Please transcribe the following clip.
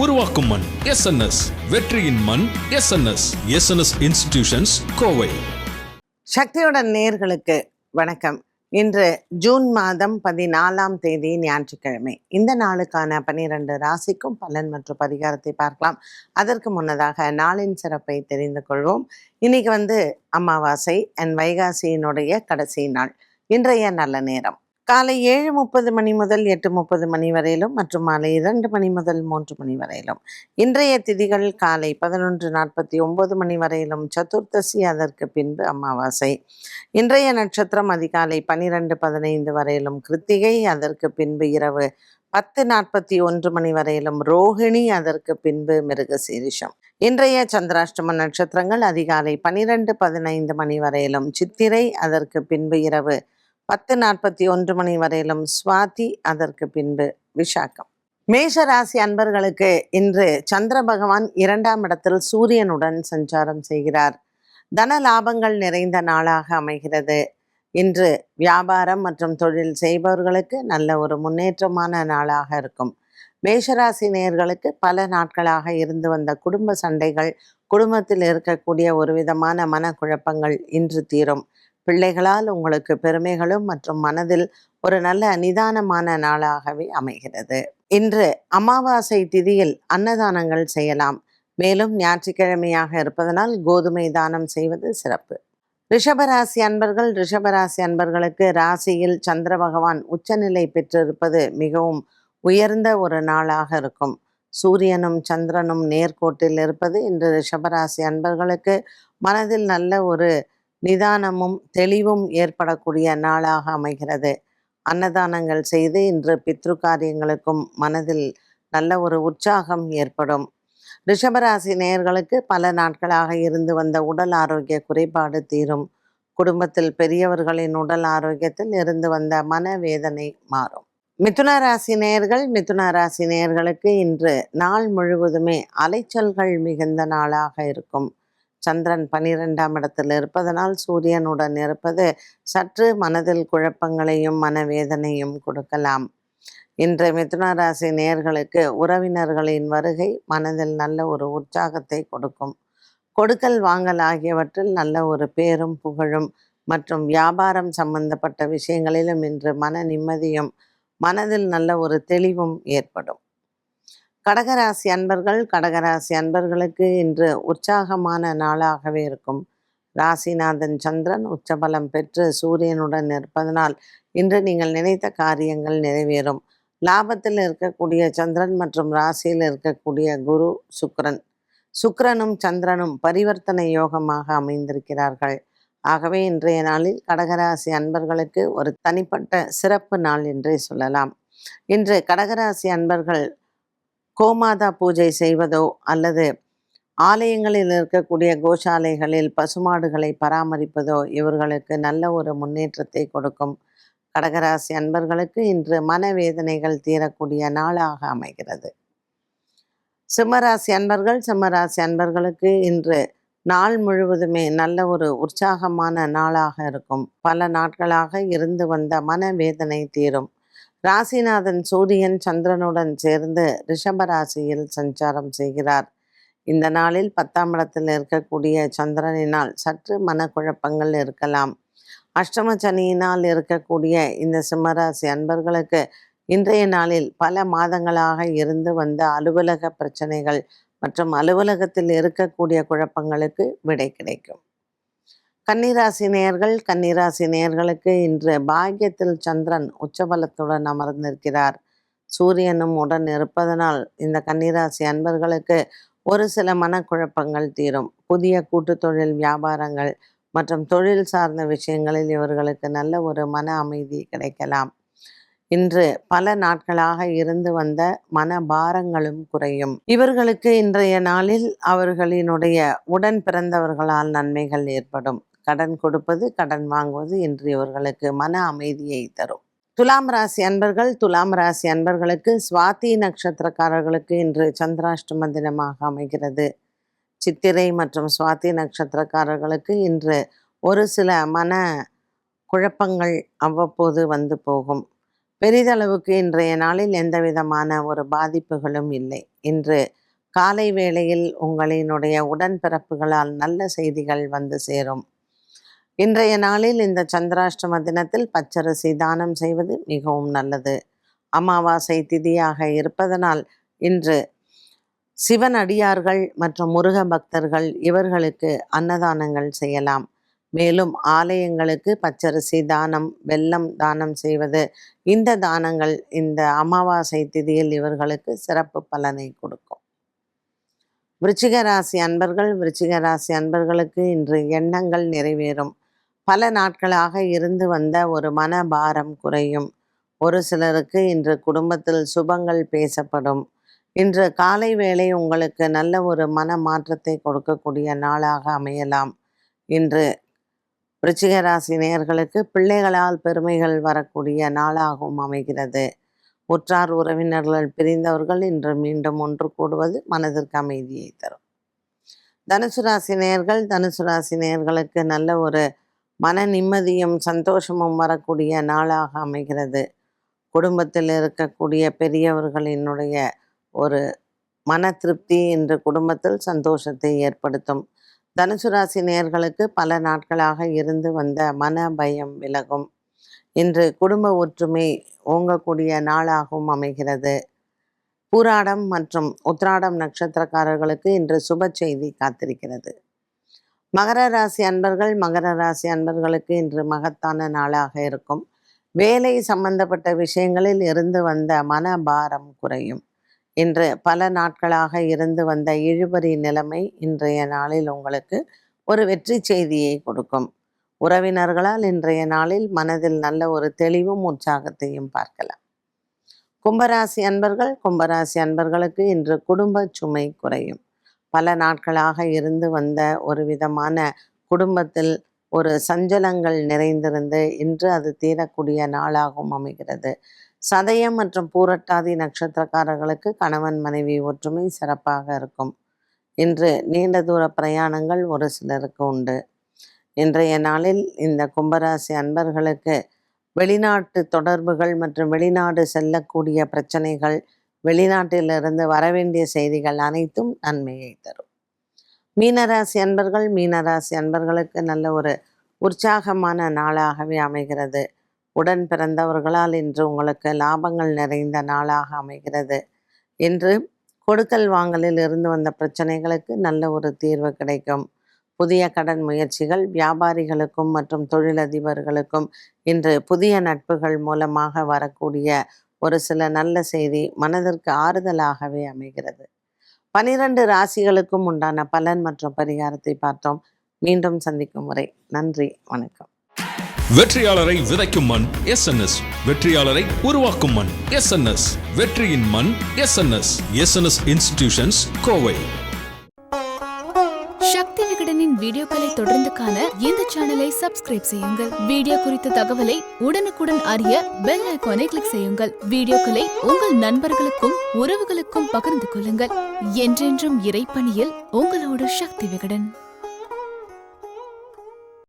உருவாக்கும் மண் எஸ்என்எஸ், வெற்றியின் மண் எஸ்என்எஸ். SNS institutions, Kovai. சக்தியுடன் நேயர்களுக்கு வணக்கம். இன்று ஜூன் மாதம் 14ஆம் தேதி ஞாயிற்றுக்கிழமை. இந்த நாளுக்கான 12 ராசிக்கும் பலன் மற்றும் பரிகாரத்தை பார்க்கலாம். அதற்கு முன்னதாக நாளின் சிறப்பை தெரிந்து கொள்வோம். இன்னைக்கு அமாவாசை அண்ட் வைகாசியினுடைய கடைசி நாள். இன்றைய நல்ல நேரம் காலை 7:30 மணி முதல் 8:30 மணி வரையிலும் மற்றும் மாலை 2 மணி முதல் 3 மணி வரையிலும். இன்றைய திதிகள் காலை 11:49 மணி வரையிலும் சதுர்த்தசி, அதற்கு பின்பு அமாவாசை. இன்றைய நட்சத்திரம் அதிகாலை 12:15 வரையிலும் கிருத்திகை, அதற்கு பின்பு இரவு 10:41 மணி வரையிலும் ரோகிணி, அதற்கு பின்பு மிருகசீரிஷம். இன்றைய சந்திராஷ்டம நட்சத்திரங்கள் அதிகாலை 12:15 மணி வரையிலும் சித்திரை, அதற்கு பின்பு இரவு 10:41 மணி வரையிலும் சுவாதி, அதற்கு பின்பு விசாகம். மேஷ ராசி அன்பர்களுக்கு இன்று சந்திர பகவான் 2ஆம் இடத்தில் சூரியனுடன் சஞ்சாரம் செய்கிறார். தன லாபங்கள் நிறைந்த நாளாக அமைகிறது. இன்று வியாபாரம் மற்றும் தொழில் செய்பவர்களுக்கு நல்ல ஒரு முன்னேற்றமான நாளாக இருக்கும். மேஷராசி நேயர்களுக்கு பல நாட்களாக இருந்து வந்த குடும்ப சண்டைகள், குடும்பத்தில் இருக்கக்கூடிய ஒரு விதமான மனக்குழப்பங்கள் இன்று தீரும். பிள்ளைகளால் உங்களுக்கு பெருமைகளும் மற்றும் மனதில் ஒரு நல்ல நிதானமான நாளாகவே அமைகிறது. இன்று அமாவாசை திதியில் அன்னதானங்கள் செய்யலாம். மேலும் ஞாயிற்றுக்கிழமையாக இருப்பதனால் கோதுமை தானம் செய்வது சிறப்பு. ரிஷபராசி அன்பர்களுக்கு ராசியில் சந்திர பகவான் உச்சநிலை பெற்றிருப்பது மிகவும் உயர்ந்த ஒரு நாளாக இருக்கும். சூரியனும் சந்திரனும் நேர்கோட்டில் இருப்பது இன்று ரிஷபராசி அன்பர்களுக்கு மனதில் நல்ல ஒரு நிதானமும் தெளிவும் ஏற்படக்கூடிய நாளாக அமைகிறது. அன்னதானங்கள் செய்து இன்று பித்ரு காரியங்களுக்கும் மனதில் நல்ல ஒரு உற்சாகம் ஏற்படும். ரிஷபராசி நேயர்களுக்கு பல நாட்களாக இருந்து வந்த உடல் ஆரோக்கிய குறைபாடு தீரும். குடும்பத்தில் பெரியவர்களின் உடல் ஆரோக்கியத்தில் இருந்து வந்த மனவேதனை மாறும். மிதுன ராசி நேயர்களுக்கு இன்று நாள் முழுவதுமே அலைச்சல்கள் மிகுந்த நாளாக இருக்கும். சந்திரன் 12ஆம் இடத்தில் இருப்பதனால் சூரியனுடன் இருப்பது சற்று மனதில் குழப்பங்களையும் மனவேதனையும் கொடுக்கலாம். இன்று மிதுன ராசி நேயர்களுக்கு உறவினர்களின் வருகை மனதில் நல்ல ஒரு உற்சாகத்தை கொடுக்கும். கொடுக்கல் வாங்கல் ஆகியவற்றில் நல்ல ஒரு பேரும் புகழும் மற்றும் வியாபாரம் சம்பந்தப்பட்ட விஷயங்களிலும் இன்று மன நிம்மதியும் மனதில் நல்ல ஒரு தெளிவும் ஏற்படும். கடகராசி அன்பர்களுக்கு இன்று உற்சாகமான நாளாகவே இருக்கும். ராசிநாதன் சந்திரன் உச்சபலம் பெற்று சூரியனுடன் இருப்பதனால் இன்று நீங்கள் நினைத்த காரியங்கள் நிறைவேறும். லாபத்தில் இருக்கக்கூடிய சந்திரன் மற்றும் ராசியில் இருக்கக்கூடிய குரு சுக்கிரனும் சந்திரனும் பரிவர்த்தனை யோகமாக அமைந்திருக்கிறார்கள். ஆகவே இன்றைய நாளில் கடகராசி அன்பர்களுக்கு ஒரு தனிப்பட்ட சிறப்பு நாள் என்றே சொல்லலாம். இன்று கடகராசி அன்பர்கள் கோமாதா பூஜை செய்வதோ அல்லது ஆலயங்களில் இருக்கக்கூடிய கோஷாலைகளில் பசுமாடுகளை பராமரிப்பதோ இவர்களுக்கு நல்ல ஒரு முன்னேற்றத்தை கொடுக்கும். கடகராசி அன்பர்களுக்கு இன்று மனவேதனைகள் தீரக்கூடிய நாளாக அமைகிறது. சிம்மராசி அன்பர்களுக்கு இன்று நாள் முழுவதுமே நல்ல ஒரு உற்சாகமான நாளாக இருக்கும். பல நாட்களாக இருந்து வந்த மனவேதனை தீரும். ராசிநாதன் சூரியன் சந்திரனுடன் சேர்ந்து ரிஷபராசியில் சஞ்சாரம் செய்கிறார். இந்த நாளில் 10ஆம் இடத்தில் இருக்கக்கூடிய சந்திரனினால் சற்று மனக்குழப்பங்கள் இருக்கலாம். அஷ்டம சனியினால் இருக்கக்கூடிய இந்த சிம்மராசி அன்பர்களுக்கு இன்றைய நாளில் பல மாதங்களாக இருந்து வந்த அலுவலக பிரச்சனைகள் மற்றும் அலுவலகத்தில் இருக்கக்கூடிய குழப்பங்களுக்கு விடை கிடைக்கும். கன்னிராசி நேயர்களுக்கு இன்று பாக்கியத்தில் சந்திரன் உச்சபலத்துடன் அமர்ந்திருக்கிறார். சூரியனும் உடன் இருப்பதனால் இந்த கன்னிராசி அன்பர்களுக்கு ஒரு சில மனக்குழப்பங்கள் தீரும். புதிய கூட்டு தொழில் வியாபாரங்கள் மற்றும் தொழில் சார்ந்த விஷயங்களில் இவர்களுக்கு நல்ல ஒரு மன அமைதி கிடைக்கலாம். இன்று பல நாட்களாக இருந்து வந்த மனபாரங்களும் குறையும். இவர்களுக்கு இன்றைய நாளில் அவர்களினுடைய உடன் பிறந்தவர்களால் நன்மைகள் ஏற்படும். கடன் கொடுப்பது, கடன் வாங்குவது இன்று இவர்களுக்கு மன அமைதியை தரும். துலாம் ராசி அன்பர்களுக்கு சுவாதி நட்சத்திரக்காரர்களுக்கு இன்று சந்திராஷ்டம தினமாக அமைகிறது. சித்திரை மற்றும் சுவாதி நட்சத்திரக்காரர்களுக்கு இன்று ஒரு சில மன குழப்பங்கள் அவ்வப்போது வந்து போகும். பெரிதளவுக்கு இன்றைய நாளில் எந்த விதமான ஒரு பாதிப்புகளும் இல்லை. இன்று காலை வேளையில் உங்களினுடைய உடன்பிறப்புகளால் நல்ல செய்திகள் வந்து சேரும். இன்றைய நாளில் இந்த சந்திராஷ்டம தினத்தில் பச்சரிசி தானம் செய்வது மிகவும் நல்லது. அமாவாசை திதியாக இருப்பதனால் இன்று சிவன் அடியார்கள் மற்றும் முருக பக்தர்கள் இவர்களுக்கு அன்னதானங்கள் செய்யலாம். மேலும் ஆலயங்களுக்கு பச்சரிசி தானம், வெல்லம் தானம் செய்வது, இந்த தானங்கள் இந்த அமாவாசை திதியில் இவர்களுக்கு சிறப்பு பலனை கொடுக்கும். விருச்சிக ராசி அன்பர்களுக்கு இன்று எண்ணங்கள் நிறைவேறும். பல நாட்களாக இருந்து வந்த ஒரு மனபாரம் குறையும். ஒரு சிலருக்கு இன்று குடும்பத்தில் சுபங்கள் பேசப்படும். இன்று காலை வேளை உங்களுக்கு நல்ல ஒரு மன மாற்றத்தை கொடுக்கக்கூடிய நாளாக அமையலாம். இன்று விருச்சிக ராசி நேயர்களுக்கு பிள்ளைகளால் பெருமைகள் வரக்கூடிய நாளாகவும் அமைகிறது. உற்றார் உறவினர்கள் பிரிந்தவர்கள் இன்று மீண்டும் ஒன்று கூடுவது மனதிற்கு அமைதியை தரும். தனுசு ராசி நேயர்களுக்கு நல்ல ஒரு மன நிம்மதியும் சந்தோஷமும் வரக்கூடிய நாளாக அமைகிறது. குடும்பத்தில் இருக்கக்கூடிய பெரியவர்களினுடைய ஒரு மன திருப்தி இன்று குடும்பத்தில் சந்தோஷத்தை ஏற்படுத்தும். தனுசு ராசி நேயர்களுக்கு பல நாட்களாக இருந்து வந்த மன பயம் விலகும். இன்று குடும்ப ஒற்றுமை ஓங்கக்கூடிய நாளாகவும் அமைகிறது. பூராடம் மற்றும் உத்திராடம் நட்சத்திரக்காரர்களுக்கு இன்று சுப செய்தி காத்திருக்கிறது. மகர ராசி அன்பர்களுக்கு இன்று மகத்தான நாளாக இருக்கும். வேலை சம்பந்தப்பட்ட விஷயங்களில் இருந்து வந்த மனபாரம் குறையும். இன்று பல நாட்களாக இருந்து வந்த இழுபறி நிலைமை இன்றைய நாளில் உங்களுக்கு ஒரு வெற்றி செய்தியை கொடுக்கும். உறவினர்களால் இன்றைய நாளில் மனதில் நல்ல ஒரு தெளிவும் உற்சாகத்தையும் பார்க்கலாம். கும்பராசி அன்பர்களுக்கு இன்று குடும்ப சுமை குறையும். பல நாட்களாக இருந்து வந்த ஒரு விதமான குடும்பத்தில் ஒரு சஞ்சலங்கள் நிறைந்திருந்து இன்று அது தீரக்கூடிய நாளாகவும் அமைகிறது. சதயம் மற்றும் பூரட்டாதி நட்சத்திரக்காரர்களுக்கு கணவன் மனைவி ஒற்றுமை சிறப்பாக இருக்கும். இன்று நீண்ட தூர பிரயாணங்கள் ஒரு சிலருக்கு உண்டு. இன்றைய நாளில் இந்த கும்பராசி அன்பர்களுக்கு வெளிநாட்டு தொடர்புகள் மற்றும் வெளிநாடு செல்லக்கூடிய பிரச்சனைகள், வெளிநாட்டிலிருந்து வரவேண்டிய செய்திகள் அனைத்தும் நன்மையை தரும். மீனராசி அன்பர்களுக்கு நல்ல ஒரு உற்சாகமான நாளாகவே அமைகிறது. உடன் பிறந்தவர்களால் இன்று உங்களுக்கு லாபங்கள் நிறைந்த நாளாக அமைகிறது. இன்று கொடுக்கல் வாங்கலில் இருந்து வந்த பிரச்சனைகளுக்கு நல்ல ஒரு தீர்வு கிடைக்கும். புதிய கடன் முயற்சிகள் வியாபாரிகளுக்கும் மற்றும் தொழிலதிபர்களுக்கும் இன்று புதிய நட்புகள் மூலமாக வரக்கூடிய ஒரு சில நல்ல செய்தி மனதிற்கு ஆறுதலாகவே அமைகிறது. 12 ராசிகளுக்கும் உண்டான பலன் மற்றும் பரிகாரத்தை பார்த்தோம். மீண்டும் சந்திக்கும் வரை நன்றி, வணக்கம். வெற்றியாளரை விதைக்கும் மண் எஸ்என்எஸ், வெற்றியாளரை உருவாக்கும் மண் எஸ்என்எஸ். வெற்றியின் மண் எஸ்என்எஸ் இன்ஸ்டிடியூஷன்ஸ், கோவை. சக்தி விகடனின் வீடியோக்களை தொடர்ந்து காண இந்த சேனலை சப்ஸ்கிரைப் செய்யுங்கள். வீடியோ குறித்த தகவலை உடனுக்குடன் அறிய பெல் ஐகானை கிளிக் செய்யுங்கள். வீடியோக்களை உங்கள் நண்பர்களுக்கும் உறவுகளுக்கும் பகிர்ந்து கொள்ளுங்கள். என்றென்றும் இறைப்பணியில் உங்களோடு சக்தி விகடன்.